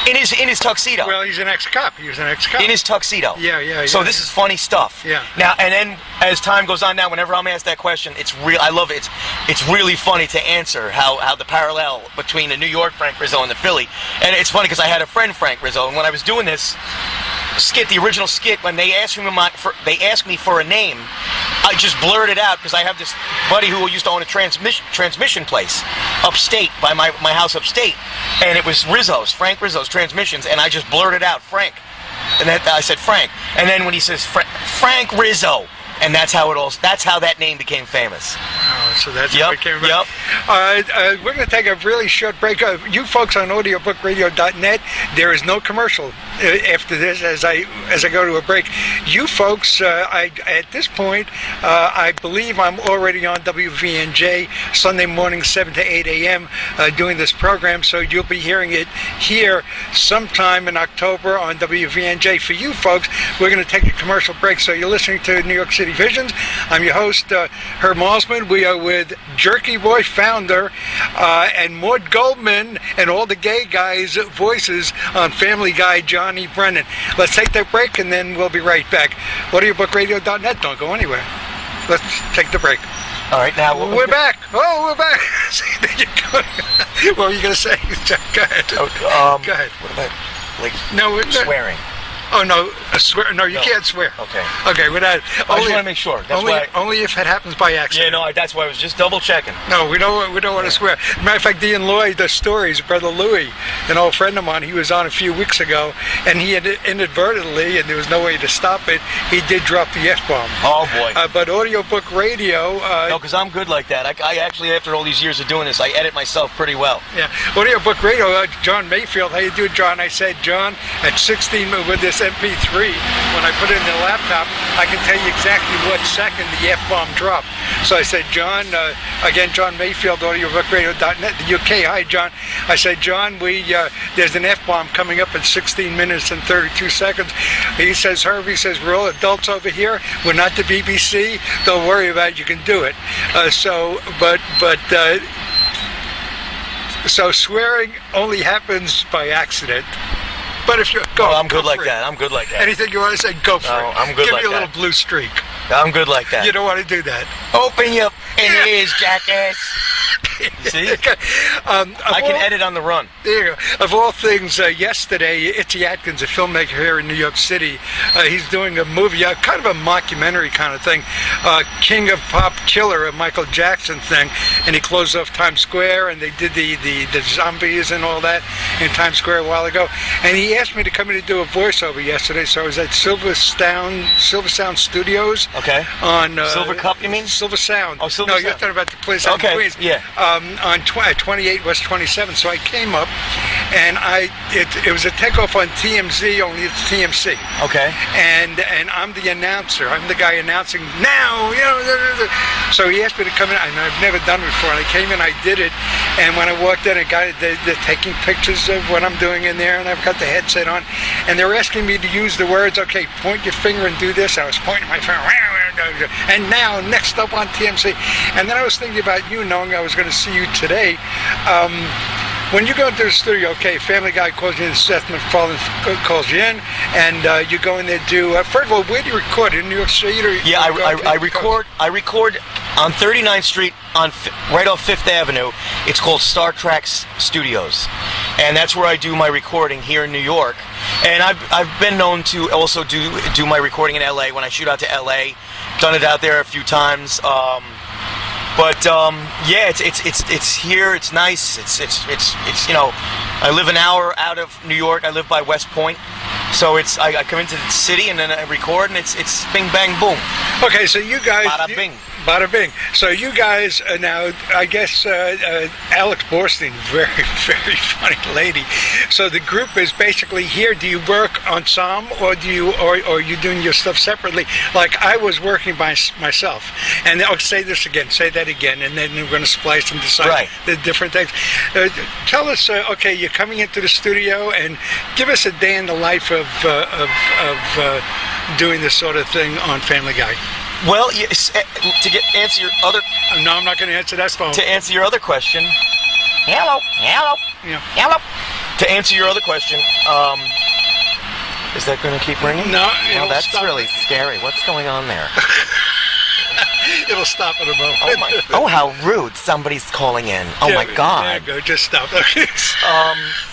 In his tuxedo. Well, he's an ex-cop. He was an ex-cop. In his tuxedo. Yeah. So this is funny stuff. Yeah. Now, and then as time goes on, now whenever I'm asked that question, I love it. It's really funny to answer how the parallel between the New York Frank Rizzo and the Philly. And it's funny because I had a friend, Frank Rizzo, and when I was doing this skit, the original skit, when they asked me for a name, I just blurted out because I have this buddy who used to own a transmission place upstate by my house upstate, and it was Rizzo's, Frank Rizzo's Transmissions, and I just blurted out Frank, and I said Frank, and then when he says Frank Rizzo, and that's how that name became famous. Oh, so that's how it came about. Yep. We're going to take a really short break. You folks on audiobookradio.net, there is no commercial after this as I go to a break. You folks, at this point, I believe I'm already on WVNJ Sunday morning, 7 to 8 a.m. Doing this program, so you'll be hearing it here sometime in October on WVNJ. For you folks, we're going to take a commercial break, so you're listening to New York City Visions. I'm your host, Herb Malsman. We are with Jerky Boy founder and Mort Goldman and all the gay guys' voices on Family Guy, Johnny Brennan. Let's take that break and then we'll be right back. AudiobookRadio.net. Don't go anywhere. Let's take the break. All right, now we're back. Oh, we're back. There you go. What were you going to say? Go ahead. Go ahead. What about no swearing? Oh no, swear! No, you can't swear. Okay. Okay, without. I just want to make sure. Only if it happens by accident. Yeah, no, that's why I was just double checking. No, we don't want to swear. Matter of fact, Dean Lloyd, the stories, brother Louis, an old friend of mine, he was on a few weeks ago, and he had inadvertently, and there was no way to stop it, he did drop the F-bomb. Oh boy. But audiobook radio. No, because I'm good like that. I actually, after all these years of doing this, I edit myself pretty well. Yeah, audiobook radio. John Mayfield, how you doing, John? I said, John, at 16 with this MP3. When I put it in the laptop, I can tell you exactly what second the F-bomb dropped. So I said, John, again, John Mayfield, AudiobookRadio.net, the UK. Hi, John. I said, John, there's an F-bomb coming up in 16 minutes and 32 seconds. He says, Herbie says, we're all adults over here. We're not the BBC. Don't worry about it. You can do it. So swearing only happens by accident. But if you go, I'm good like that. I'm good like that. Anything you want to say, go for it. I'm good like that. Give me a little blue streak. I'm good like that. You don't want to do that. Open your ears, jackass. See? I can edit on the run. There you go. Of all things, yesterday, Itchy Atkins, a filmmaker here in New York City, he's doing a movie, kind of a mockumentary kind of thing, King of Pop Killer, a Michael Jackson thing, and he closed off Times Square, and they did the zombies and all that in Times Square a while ago, and he asked me to come in and do a voiceover yesterday, so I was at Silver Sound Studios. Okay. On Silver Cup, you mean? Silver Sound. Oh, Silver Sound. No, you're talking about the place in Queens. Yeah. On 28 West 27. So I came up, and it was a takeoff on TMZ, only it's TMC. Okay. And I'm the announcer. I'm the guy announcing now. So he asked me to come in, and I've never done it before. And I came in, I did it, and when I walked in, they're taking pictures of what I'm doing in there, and I've got the headset on, and they're asking me to use the words, okay, point your finger and do this. I was pointing my finger, and now next up on TMC. And then I was thinking about you, knowing I was going to see you today. When you go into the studio, okay, Family Guy calls you in, Seth MacFarlane calls you in, and you go in there do. First of all, where do you record? In New York City? I record on 39th Street, right off Fifth Avenue. It's called Star Trek Studios, and that's where I do my recording here in New York. And I've been known to also do my recording in LA when I shoot out to LA. Done it out there a few times. But yeah, it's here. It's nice. It's I live an hour out of New York. I live by West Point, so I come into the city and then I record, and it's bing bang boom. Okay, so you guys. Bada bing. Bada bing. So you guys now, I guess Alex Borstein, very very funny lady. So the group is basically here. Do you work ensemble, or are you doing your stuff separately? Like I was working by myself, and I'll say this again, say that again, and then we're going to splice and decide the different things. Tell us, okay, you're coming into the studio, and give us a day in the life of doing this sort of thing on Family Guy. Well, answer your other. No, I'm not going to answer that phone. To answer your other question. Hello. Yeah. Hello. to answer your other question, is that going to keep ringing? No, that's stop. really scary. What's going on there? It'll stop in a moment. Oh my! Oh, how rude! Somebody's calling in. Oh Yeah, my God! There you go. Just stop.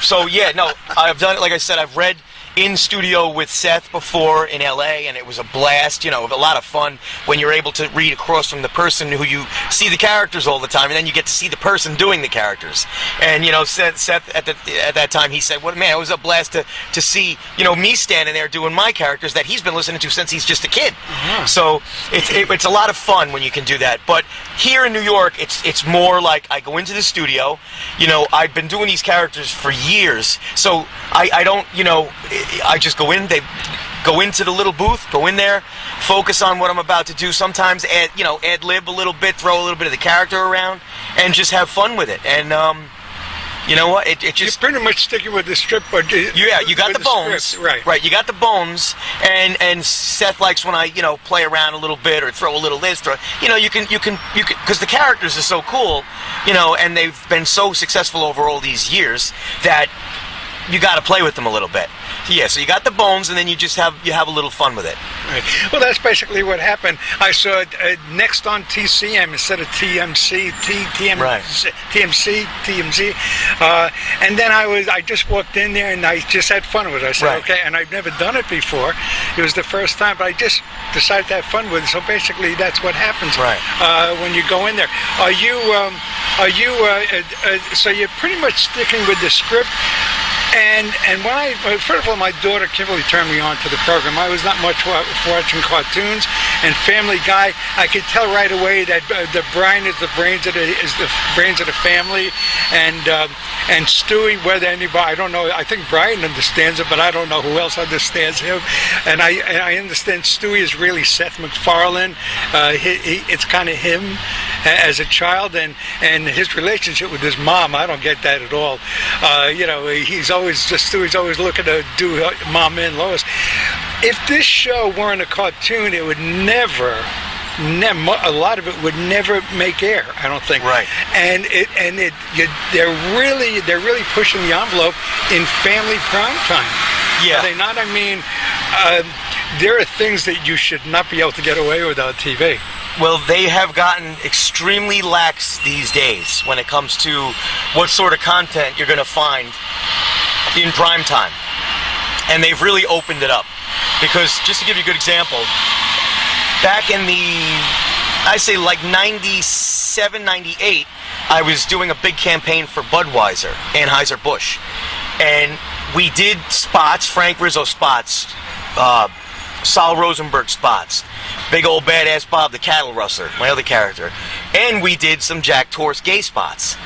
So yeah, no, I've done it. Like I said, I've read in studio with Seth before in LA, and it was a blast. You know, a lot of fun when you're able to read across from the person who you see the characters all the time, and then you get to see the person doing the characters. And you know, Seth at that time, he said, "What man, it was a blast to see me standing there doing my characters that he's been listening to since he's just a kid." So it's a lot of fun when you can do that. But here in New York, it's more like I go into the studio. I've been doing these characters for years, so I don't I just go in. They go into the little booth, go in there, focus on what I'm about to do. Sometimes ad lib a little bit, throw a little bit of the character around, and just have fun with it. And you know what? It just You're pretty much sticking with the strip, but yeah, you got with the bones, script, right? You got the bones, and Seth likes when I play around a little bit or throw a little this, you can because the characters are so cool, and they've been so successful over all these years that you got to play with them a little bit. Yeah, so you got the bones, and then you have a little fun with it. Right. Well, that's basically what happened. I saw it next on TCM instead of TMC, Right. TMZ. And then I just walked in there and I just had fun with it. I said, Right. okay, and I've never done it before. It was the first time, but I just decided to have fun with it. So basically, that's what happens when you go in there. So you're pretty much sticking with the script. And when first of all, my daughter Kimberly turned me on to the program. I was not much watching cartoons and Family Guy. I could tell right away that the Brian is the brains of the family, and Stewie, whether anybody, I don't know. I think Brian understands it, but I don't know who else understands him. And I understand Stewie is really Seth MacFarlane. It's kind of him as a child, and his relationship with his mom. I don't get that at all. Stewie's always looking to do Mom and Lois. If this show weren't a cartoon, it would never, a lot of it would never make air, I don't think. Right. They're really pushing the envelope in family prime time. Yeah. Are they not? I mean, there are things that you should not be able to get away with on TV. Well, they have gotten extremely lax these days when it comes to what sort of content you're going to find in prime time. And they've really opened it up. Because, just to give you a good example, back in I say like 97, 98, I was doing a big campaign for Budweiser, Anheuser-Busch. And we did spots, Frank Rizzo spots, Sal Rosenberg spots, big old badass Bob the cattle rustler, my other character, and we did some Jack Torse gay spots.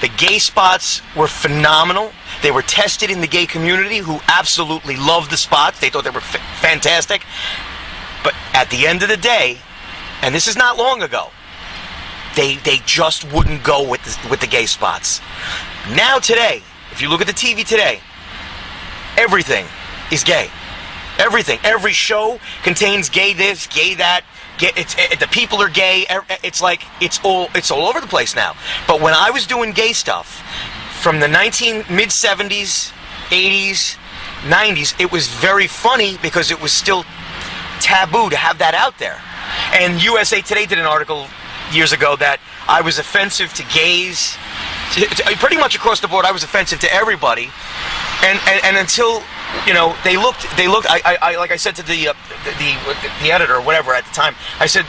The gay spots were phenomenal. They were tested in the gay community, who absolutely loved the spots. They thought they were fantastic. But at the end of the day, and this is not long ago, they just wouldn't go with the gay spots. Now today, if you look at the TV today, everything is gay. Everything, every show contains gay this, gay that. The people are gay. It's like it's all over the place now. But when I was doing gay stuff from the mid-70s, 80s, 90s, it was very funny because it was still taboo to have that out there. And USA Today did an article years ago that I was offensive to gays. Pretty much across the board, I was offensive to everybody. And until they looked. I like I said to the editor or whatever at the time. I said,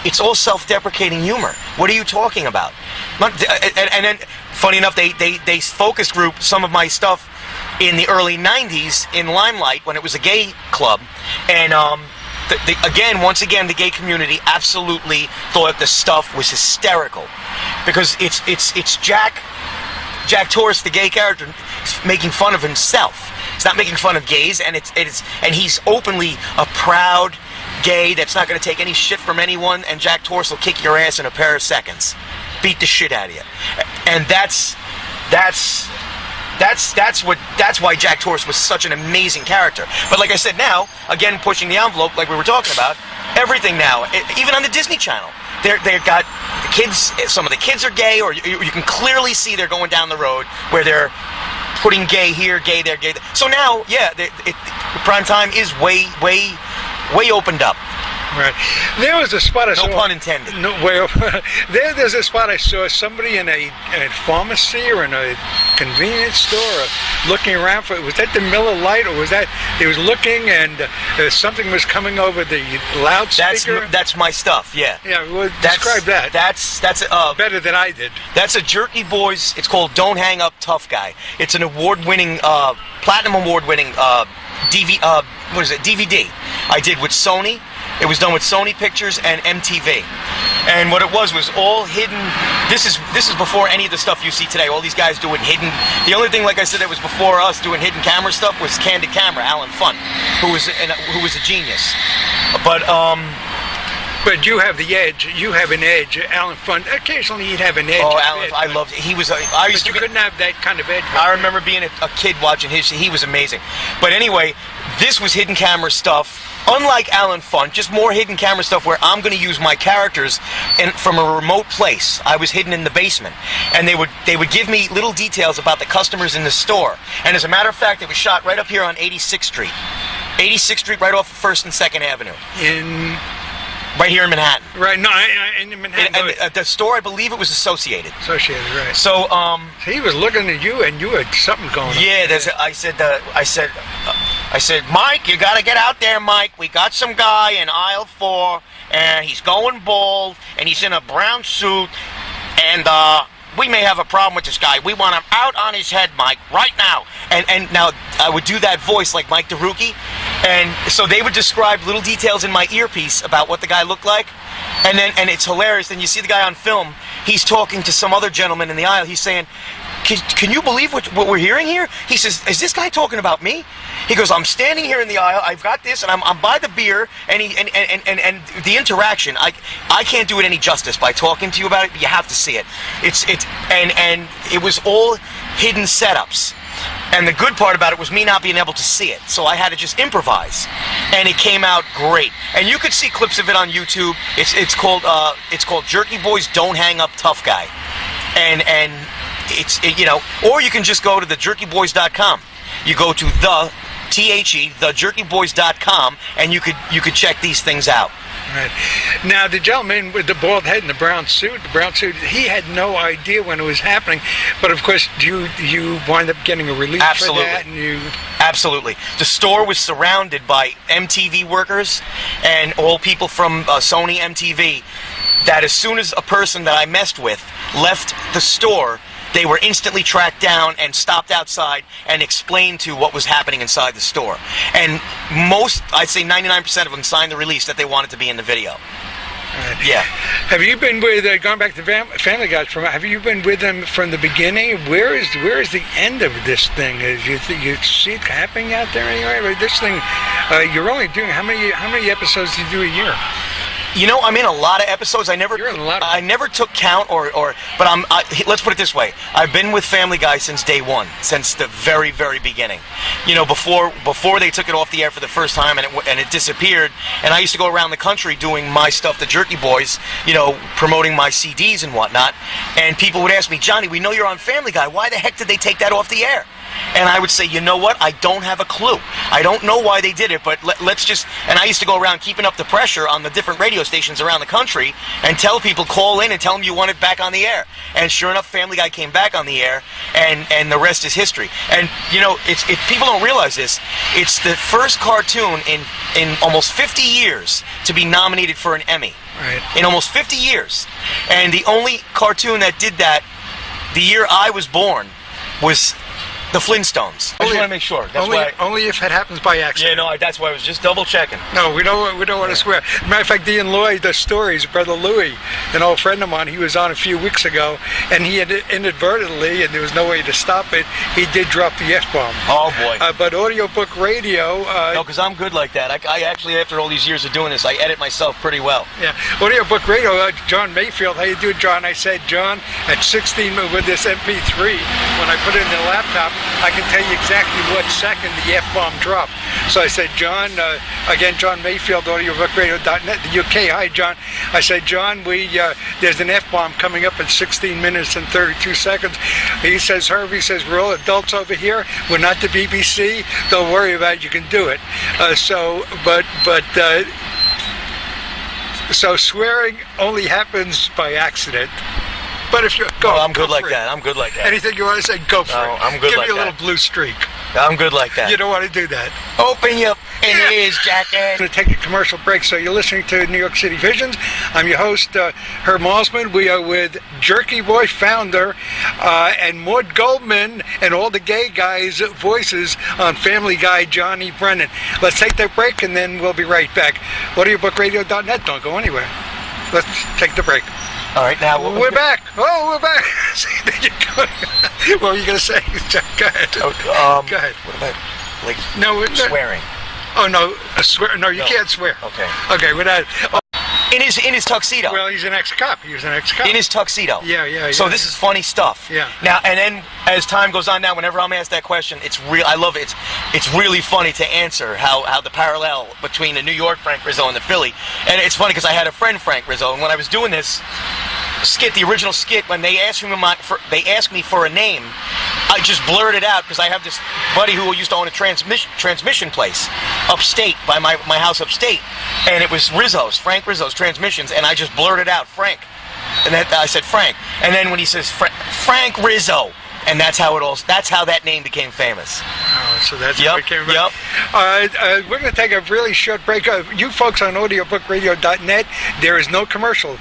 it's all self-deprecating humor. What are you talking about? And then, funny enough, they focus group some of my stuff in the early '90s in Limelight when it was a gay club, and once again, the gay community absolutely thought the stuff was hysterical because it's Jack Torse, the gay character, making fun of himself. He's not making fun of gays, and he's openly a proud gay that's not going to take any shit from anyone. And Jack Torse will kick your ass in a pair of seconds, beat the shit out of you, and that's why Jack Torse was such an amazing character. But like I said, now again pushing the envelope, like we were talking about, everything now, even on the Disney Channel. They've got the kids. Some of the kids are gay, or you can clearly see they're going down the road where they're putting gay here, gay there, gay there. So now, yeah, prime time is way opened up. Right. There was a spot I saw. No pun intended. No, well, there's a spot I saw somebody in a pharmacy or in a convenience store looking around for. Was that the Miller Lite, or was that he was looking and something was coming over the loudspeaker? That's my stuff. Yeah. Yeah. Well, describe that. That's better than I did. That's a Jerky Boys. It's called "Don't Hang Up, Tough Guy." It's an award-winning, platinum award-winning DVD. I did with Sony. It was done with Sony Pictures and MTV. And what it was all hidden. This is before any of the stuff you see today. All these guys doing hidden. The only thing, like I said, that was before us doing hidden camera stuff was Candid Camera, Alan Funt, who was a genius. But you have the edge. You have an edge. Alan Funt. Occasionally, he'd have an edge. Oh, Alan! I loved it. He was. But you couldn't have that kind of edge. I remember being a kid watching his. He was amazing. But anyway, this was hidden camera stuff. Unlike Alan Funt, just more hidden camera stuff where I'm going to use my characters from a remote place. I was hidden in the basement, and they would give me little details about the customers in the store. And as a matter of fact, it was shot right up here on 86th Street. 86th Street, right off of 1st and 2nd Avenue. Right here in Manhattan. Right, no, in Manhattan. And the store, I believe it was Associated. Associated, right. So, he was looking at you, and you had something going on. Yeah, I said, Mike, you got to get out there, Mike. We got some guy in aisle 4, and he's going bald, and he's in a brown suit, and we may have a problem with this guy. We want him out on his head, Mike, right now. And now I would do that voice like Mike DeRucchi, and so they would describe little details in my earpiece about what the guy looked like, and it's hilarious. Then you see the guy on film. He's talking to some other gentleman in the aisle. He's saying, Can you believe what we're hearing here? He says, is this guy talking about me? He goes, I'm standing here in the aisle, I've got this, and I'm by the beer, and the interaction, I can't do it any justice by talking to you about it, but you have to see it. And it was all hidden setups. And the good part about it was me not being able to see it, so I had to just improvise, and it came out great. And you could see clips of it on YouTube. It's called Jerky Boys Don't Hang Up Tough Guy, and or you can just go to thejerkyboys.com. You go to thejerkyboys.com, and you could check these things out. Right. Now, the gentleman with the bald head and the brown suit, he had no idea when it was happening. But of course, you wind up getting a release for that, and Absolutely. The store was surrounded by MTV workers and all people from Sony MTV. That as soon as a person that I messed with left the store, they were instantly tracked down and stopped outside and explained to what was happening inside the store. And I'd say 99% of them signed the release that they wanted to be in the video. Right. Yeah. Have you been with, going back to Family Guy, have you been with them from the beginning? Where is the end of this thing? You see it happening out there anyway? This thing, you're only doing, how many episodes do you do a year? You know, I'm in a lot of episodes. I never took count, but let's put it this way. I've been with Family Guy since day one, since the very, very beginning. You know, before they took it off the air for the first time and it disappeared. And I used to go around the country doing my stuff, the Jerky Boys, you know, promoting my CDs and whatnot. And people would ask me, Johnny, we know you're on Family Guy. Why the heck did they take that off the air? And I would say, you know what? I don't have a clue. I don't know why they did it, but let's just... And I used to go around keeping up the pressure on the different radio stations around the country and tell people, call in and tell them you want it back on the air. And sure enough, Family Guy came back on the air, and the rest is history. And, you know, people don't realize this. It's the first cartoon in almost 50 years to be nominated for an Emmy. Right. In almost 50 years. And the only cartoon that did that the year I was born was... The Flintstones. I just want to make sure. Only if it happens by accident. Yeah, no, that's why I was just double checking. No, we don't want to swear. Matter of fact, Ian Lloyd, the stories, brother Louie, an old friend of mine, he was on a few weeks ago, and he had inadvertently, and there was no way to stop it, he did drop the F-bomb. Oh, boy. But audiobook radio... no, because I'm good like that. I actually, after all these years of doing this, I edit myself pretty well. Yeah. Audiobook radio, John Mayfield, how you doing, John? I said, John, at 16 with this MP3, when I put it in the laptop, I can tell you exactly what second the F-bomb dropped. So I said, John, again, John Mayfield, audiobookradio.net, the UK. Hi, John. I said, John, there's an F-bomb coming up in 16 minutes and 32 seconds. He says, Herb, he says, we're all adults over here. We're not the BBC. Don't worry about it. You can do it. So swearing only happens by accident. But if you go, I'm good like that. I'm good like that. Anything you want to say, go for it. I'm good like that. Give me a little blue streak. I'm good like that. You don't want to do that. Open your ears, jackass. I'm going to take a commercial break. So you're listening to New York City Visions. I'm your host, Herb Malzman. We are with Jerky Boy founder and Mort Goldman and all the gay guys' voices on Family Guy, Johnny Brennan. Let's take that break and then we'll be right back. Audiobookradio.net. Don't go anywhere. Let's take the break. All right, now we're back. Oh, we're back. There you go. What were you going to say? Go ahead. Go ahead. What about swearing? Oh no, swear. No, you can't swear. Okay. Okay, without. In his tuxedo. Well, he's an ex-cop. He was an ex-cop. In his tuxedo. Yeah. So this is funny stuff. Yeah. Now and then, as time goes on, now whenever I'm asked that question, it's real. I love it. It's really funny to answer how the parallel between the New York Frank Rizzo and the Philly. And it's funny because I had a friend, Frank Rizzo, and when I was doing this skit, the original skit, when they asked me for a name, I just blurted out because I have this buddy who used to own a transmission place upstate by my house upstate, and it was Frank Rizzo's Transmissions, and I just blurted out Frank, and then I said Frank, and then when he says Frank Rizzo, and that's how that name became famous. Oh, so that's how it came about. We're going to take a really short break. You folks on audiobookradio.net, there is no commercial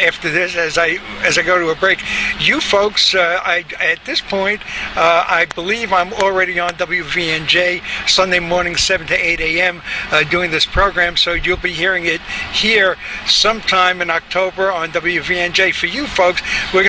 after this as I go to a break. You folks, at this point, I believe I'm already on WVNJ Sunday morning 7 to 8 a.m. Doing this program, so you'll be hearing it here sometime in October on WVNJ. For you folks, we're